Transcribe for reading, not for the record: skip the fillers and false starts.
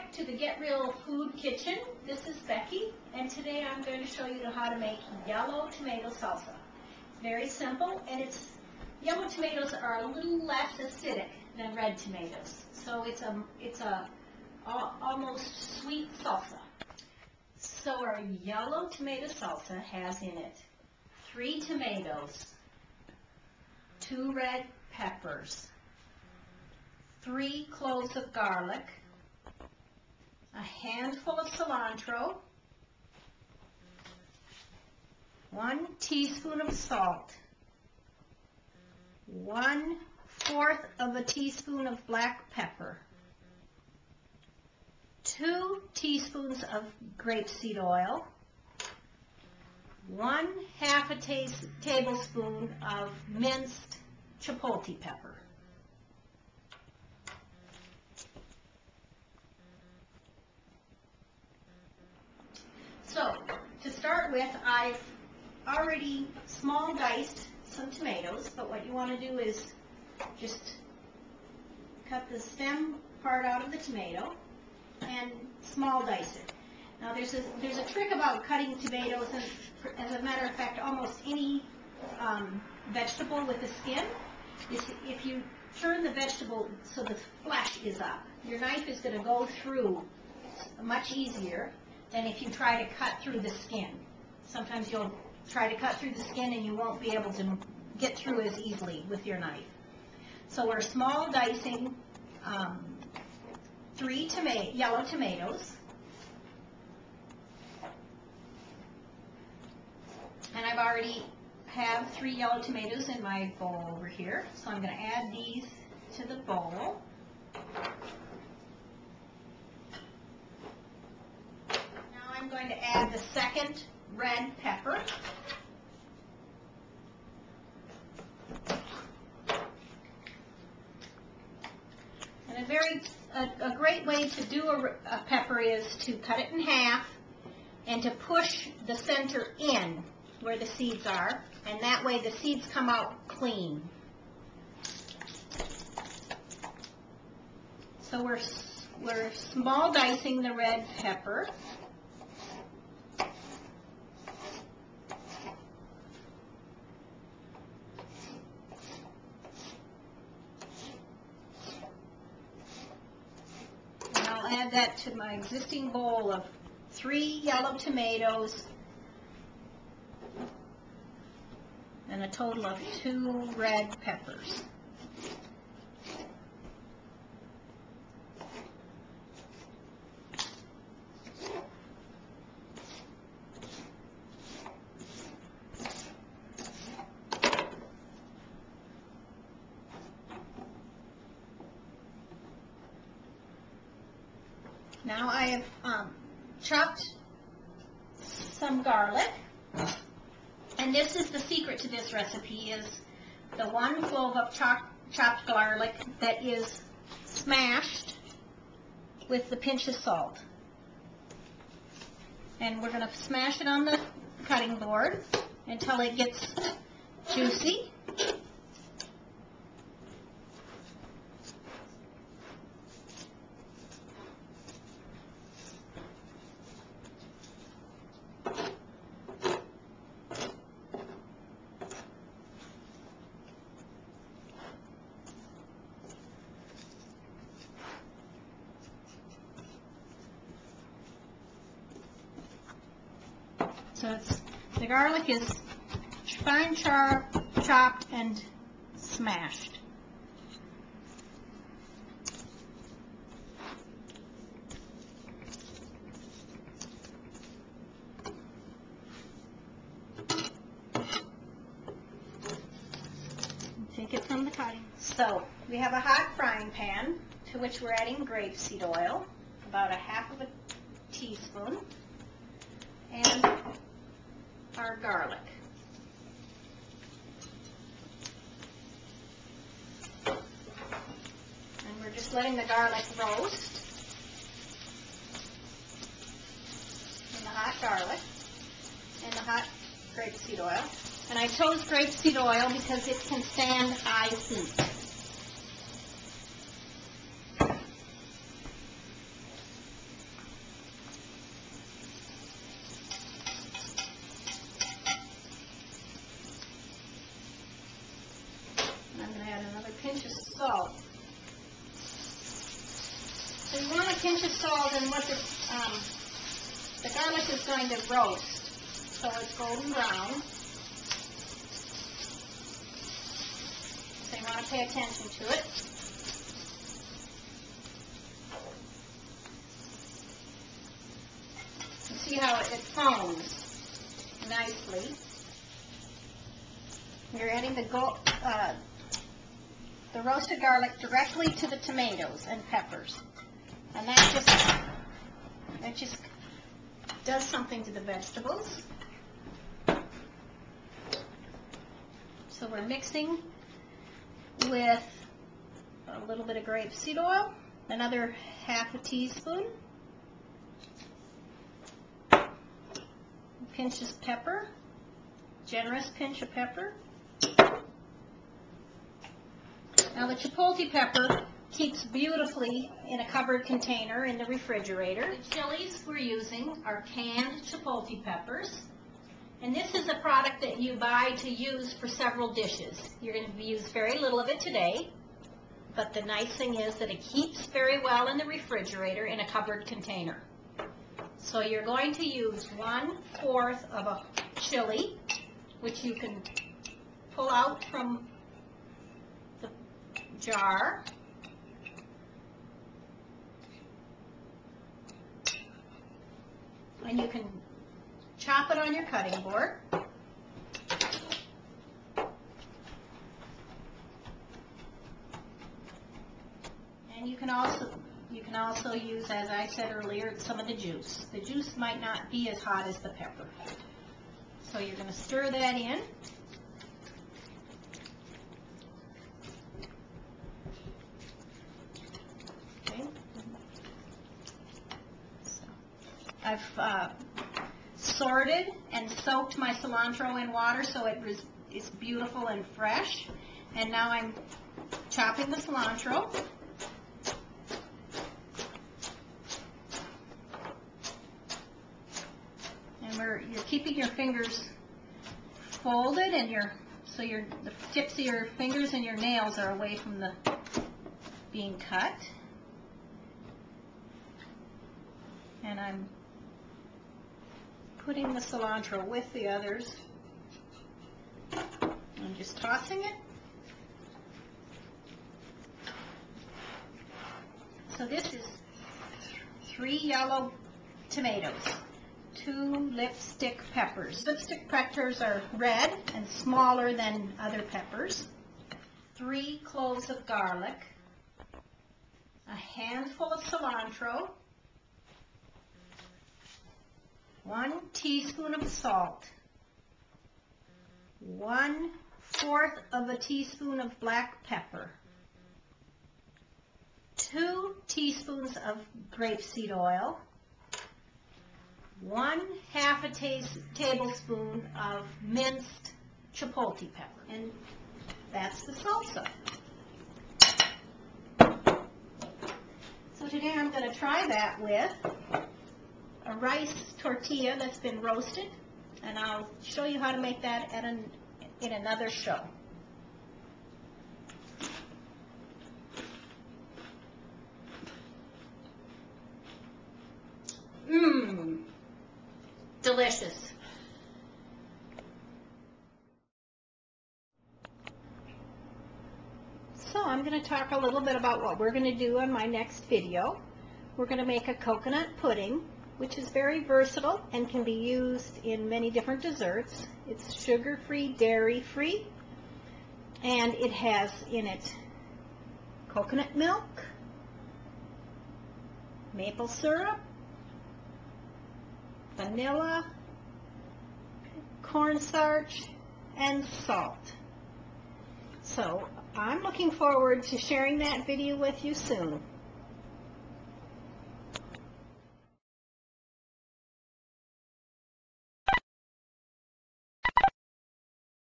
back to the Get Real Food kitchen. This is Becky, and today I'm going to show you how to make yellow tomato salsa. Very simple, and yellow tomatoes are a little less acidic than red tomatoes, so it's a almost sweet salsa. So our yellow tomato salsa has in it 3 tomatoes, 2 red peppers, 3 cloves of garlic, a handful of cilantro, 1 teaspoon of salt, 1/4 of a teaspoon of black pepper, 2 teaspoons of grapeseed oil, 1/2 a tablespoon of minced chipotle pepper. So, to start with, I've already small diced some tomatoes, but what you want to do is just cut the stem part out of the tomato and small dice it. Now there's a trick about cutting tomatoes, and as a matter of fact, almost any vegetable with the skin, is if you turn the vegetable so the flesh is up, your knife is going to go through much easier than if you try to cut through the skin. Sometimes you'll try to cut through the skin and you won't be able to get through as easily with your knife. So we're small dicing 3 yellow tomatoes. And I've already have 3 yellow tomatoes in my bowl over here. So I'm going to add these to the bowl. Now I'm going to add the second red pepper. And a great way to do a pepper is to cut it in half and to push the center in where the seeds are, and that way the seeds come out clean. So we're small dicing the red pepper. And I'll add that to my existing bowl of 3 yellow tomatoes and a total of 2 red peppers. Now I have chopped some garlic. And this is the secret to this recipe, is the 1 clove of chopped garlic that is smashed with the pinch of salt. And we're going to smash it on the cutting board until it gets juicy. So the garlic is fine chopped and smashed. Take it from the cutting. So we have a hot frying pan to which we're adding grapeseed oil, about 1/2 teaspoon, and our garlic. And we're just letting the garlic roast in the hot garlic and the hot grapeseed oil. And I chose grapeseed oil because it can stand high heat. pinch of salt. So you want a pinch of salt in what the garlic is going to roast, so it's golden brown. So you want to pay attention to it. You see how it foams nicely. You're adding the roasted garlic directly to the tomatoes and peppers, and that just does something to the vegetables. So we're mixing with a little bit of grapeseed oil, another half a teaspoon, a pinch of pepper, generous pinch of pepper. Now the chipotle pepper keeps beautifully in a covered container in the refrigerator. The chilies we're using are canned chipotle peppers. And this is a product that you buy to use for several dishes. You're going to use very little of it today, but the nice thing is that it keeps very well in the refrigerator in a covered container. So you're going to use 1/4 of a chili, which you can pull out from the jar. And you can chop it on your cutting board. And you can also use, as I said earlier, some of the juice. The juice might not be as hot as the pepper. So you're going to stir that in. Okay. So I've sorted and soaked my cilantro in water so it's beautiful and fresh. And now I'm chopping the cilantro. And you're keeping your fingers folded, and the tips of your fingers and your nails are away from the being cut. And I'm putting the cilantro with the others. I'm just tossing it. So this is 3 yellow tomatoes, 2 lipstick peppers. Lipstick peppers are red and smaller than other peppers. 3 cloves of garlic, a handful of cilantro, 1 teaspoon of salt, 1/4 of a teaspoon of black pepper, 2 teaspoons of grapeseed oil, 1/2 a tablespoon of minced chipotle pepper, and that's the salsa. So today I'm going to try that with a rice tortilla that's been roasted, and I'll show you how to make that in another show. Delicious. So I'm going to talk a little bit about what we're going to do in my next video. We're going to make a coconut pudding, which is very versatile and can be used in many different desserts. It's sugar-free, dairy-free, and it has in it coconut milk, maple syrup, vanilla, cornstarch, and salt. So I'm looking forward to sharing that video with you soon.